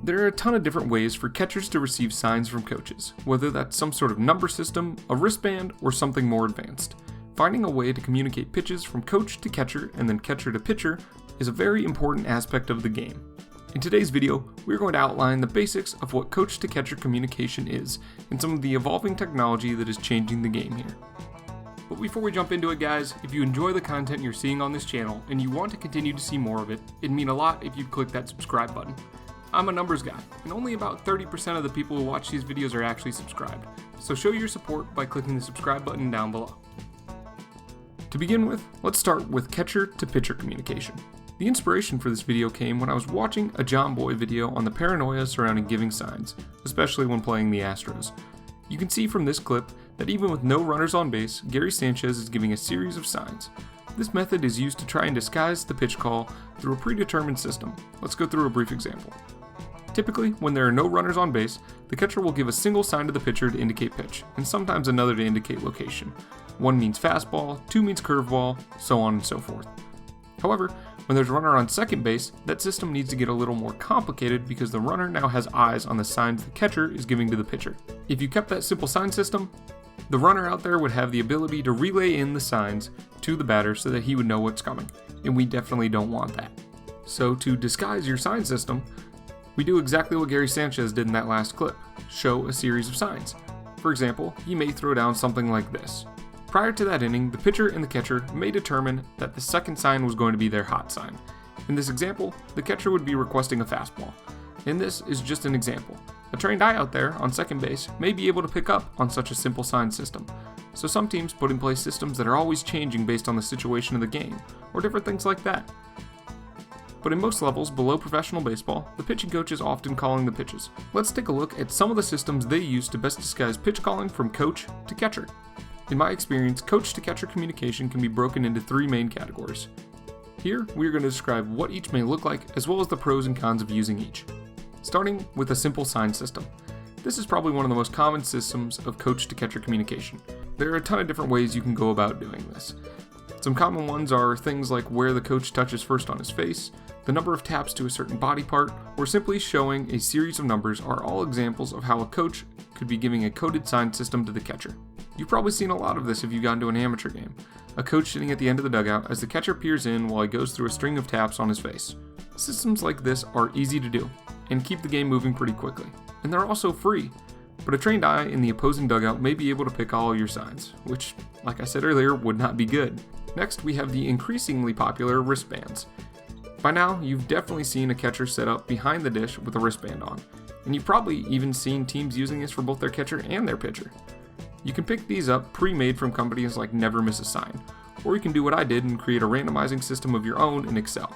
There are a ton of different ways for catchers to receive signs from coaches, whether that's some sort of number system, a wristband, or something more advanced. Finding a way to communicate pitches from coach to catcher and then catcher to pitcher is a very important aspect of the game. In today's video, we're going to outline the basics of what coach to catcher communication is and some of the evolving technology that is changing the game here. But before we jump into it, guys, if you enjoy the content you're seeing on this channel and you want to continue to see more of it, it'd mean a lot if you'd click that subscribe button. I'm a numbers guy, and only about 30% of the people who watch these videos are actually subscribed, so show your support by clicking the subscribe button down below. To begin with, let's start with catcher to pitcher communication. The inspiration for this video came when I was watching a John Boy video on the paranoia surrounding giving signs, especially when playing the Astros. You can see from this clip that even with no runners on base, Gary Sanchez is giving a series of signs. This method is used to try and disguise the pitch call through a predetermined system. Let's go through a brief example. Typically, when there are no runners on base, the catcher will give a single sign to the pitcher to indicate pitch, and sometimes another to indicate location. One means fastball, two means curveball, so on and so forth. However, when there's a runner on second base, that system needs to get a little more complicated because the runner now has eyes on the signs the catcher is giving to the pitcher. If you kept that simple sign system, the runner out there would have the ability to relay in the signs to the batter so that he would know what's coming, and we definitely don't want that. So to disguise your sign system, we do exactly what Gary Sanchez did in that last clip, show a series of signs. For example, he may throw down something like this. Prior to that inning, the pitcher and the catcher may determine that the second sign was going to be their hot sign. In this example, the catcher would be requesting a fastball. And this is just an example. A trained eye out there on second base may be able to pick up on such a simple sign system. So some teams put in place systems that are always changing based on the situation of the game, or different things like that. But in most levels below professional baseball, the pitching coach is often calling the pitches. Let's take a look at some of the systems they use to best disguise pitch calling from coach to catcher. In my experience, coach to catcher communication can be broken into three main categories. Here, we are going to describe what each may look like as well as the pros and cons of using each. Starting with a simple sign system. This is probably one of the most common systems of coach to catcher communication. There are a ton of different ways you can go about doing this. Some common ones are things like where the coach touches first on his face, the number of taps to a certain body part, or simply showing a series of numbers are all examples of how a coach could be giving a coded sign system to the catcher. You've probably seen a lot of this if you've gotten to an amateur game. A coach sitting at the end of the dugout as the catcher peers in while he goes through a string of taps on his face. Systems like this are easy to do and keep the game moving pretty quickly. And they're also free. But a trained eye in the opposing dugout may be able to pick all your signs, which, like I said earlier, would not be good. Next, we have the increasingly popular wristbands. By now, you've definitely seen a catcher set up behind the dish with a wristband on, and you've probably even seen teams using this for both their catcher and their pitcher. You can pick these up pre-made from companies like Never Miss a Sign, or you can do what I did and create a randomizing system of your own in Excel.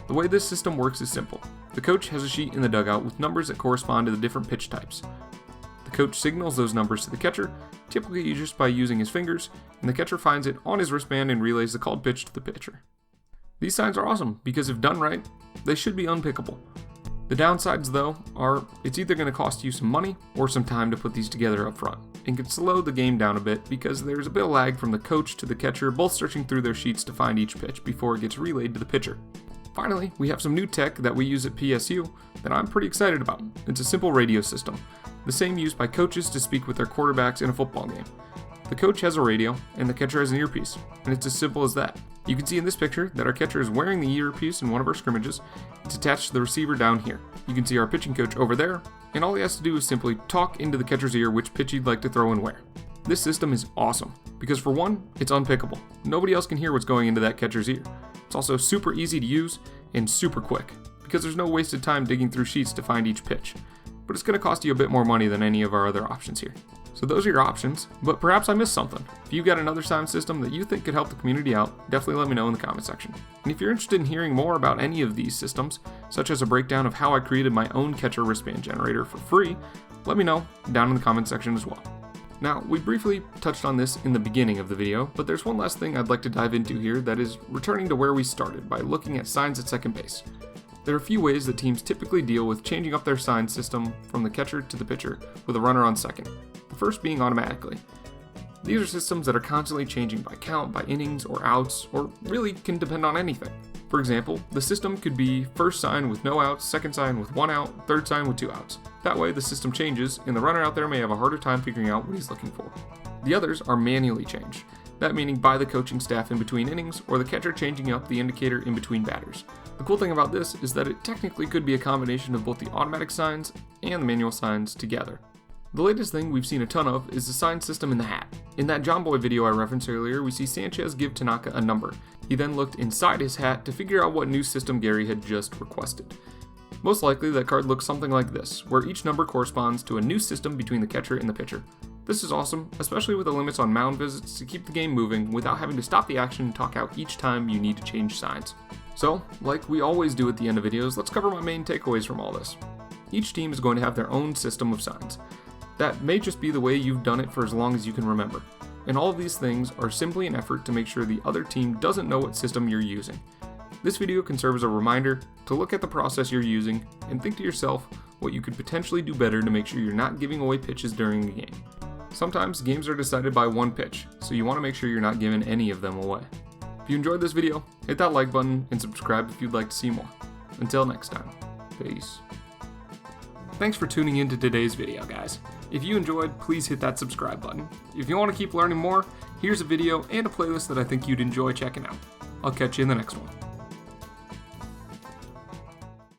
The way this system works is simple. The coach has a sheet in the dugout with numbers that correspond to the different pitch types. The coach signals those numbers to the catcher, typically just by using his fingers, and the catcher finds it on his wristband and relays the called pitch to the pitcher. These signs are awesome because if done right, they should be unpickable. The downsides though are it's either going to cost you some money or some time to put these together up front, and can slow the game down a bit because there's a bit of lag from the coach to the catcher both searching through their sheets to find each pitch before it gets relayed to the pitcher. Finally, we have some new tech that we use at PSU that I'm pretty excited about. It's a simple radio system, the same used by coaches to speak with their quarterbacks in a football game. The coach has a radio, and the catcher has an earpiece, and it's as simple as that. You can see in this picture that our catcher is wearing the earpiece in one of our scrimmages. It's attached to the receiver down here. You can see our pitching coach over there, and all he has to do is simply talk into the catcher's ear which pitch he'd like to throw and where. This system is awesome, because for one, it's unpickable. Nobody else can hear what's going into that catcher's ear. It's also super easy to use and super quick, because there's no wasted time digging through sheets to find each pitch. But it's going to cost you a bit more money than any of our other options here. So those are your options, but perhaps I missed something. If you've got another sound system that you think could help the community out, definitely let me know in the comment section. And if you're interested in hearing more about any of these systems, such as a breakdown of how I created my own catcher wristband generator for free, let me know down in the comment section as well. Now, we briefly touched on this in the beginning of the video, but there's one last thing I'd like to dive into here that is returning to where we started by looking at signs at second base. There are a few ways that teams typically deal with changing up their sign system from the catcher to the pitcher with a runner on second, the first being automatically. These are systems that are constantly changing by count, by innings, or outs, or really can depend on anything. For example, the system could be first sign with no outs, second sign with 1 out, third sign with 2 outs. That way the system changes, and the runner out there may have a harder time figuring out what he's looking for. The others are manually changed, that meaning by the coaching staff in between innings, or the catcher changing up the indicator in between batters. The cool thing about this is that it technically could be a combination of both the automatic signs and the manual signs together. The latest thing we've seen a ton of is the sign system in the hat. In that John Boy video I referenced earlier, we see Sanchez give Tanaka a number. He then looked inside his hat to figure out what new system Gary had just requested. Most likely that card looks something like this, where each number corresponds to a new system between the catcher and the pitcher. This is awesome, especially with the limits on mound visits to keep the game moving without having to stop the action and talk out each time you need to change signs. So, like we always do at the end of videos, let's cover my main takeaways from all this. Each team is going to have their own system of signs. That may just be the way you've done it for as long as you can remember. And all of these things are simply an effort to make sure the other team doesn't know what system you're using. This video can serve as a reminder to look at the process you're using and think to yourself what you could potentially do better to make sure you're not giving away pitches during the game. Sometimes games are decided by one pitch, so you want to make sure you're not giving any of them away. If you enjoyed this video, hit that like button and subscribe if you'd like to see more. Until next time, peace. Thanks for tuning in to today's video, guys. If you enjoyed, please hit that subscribe button. If you want to keep learning more, here's a video and a playlist that I think you'd enjoy checking out. I'll catch you in the next one.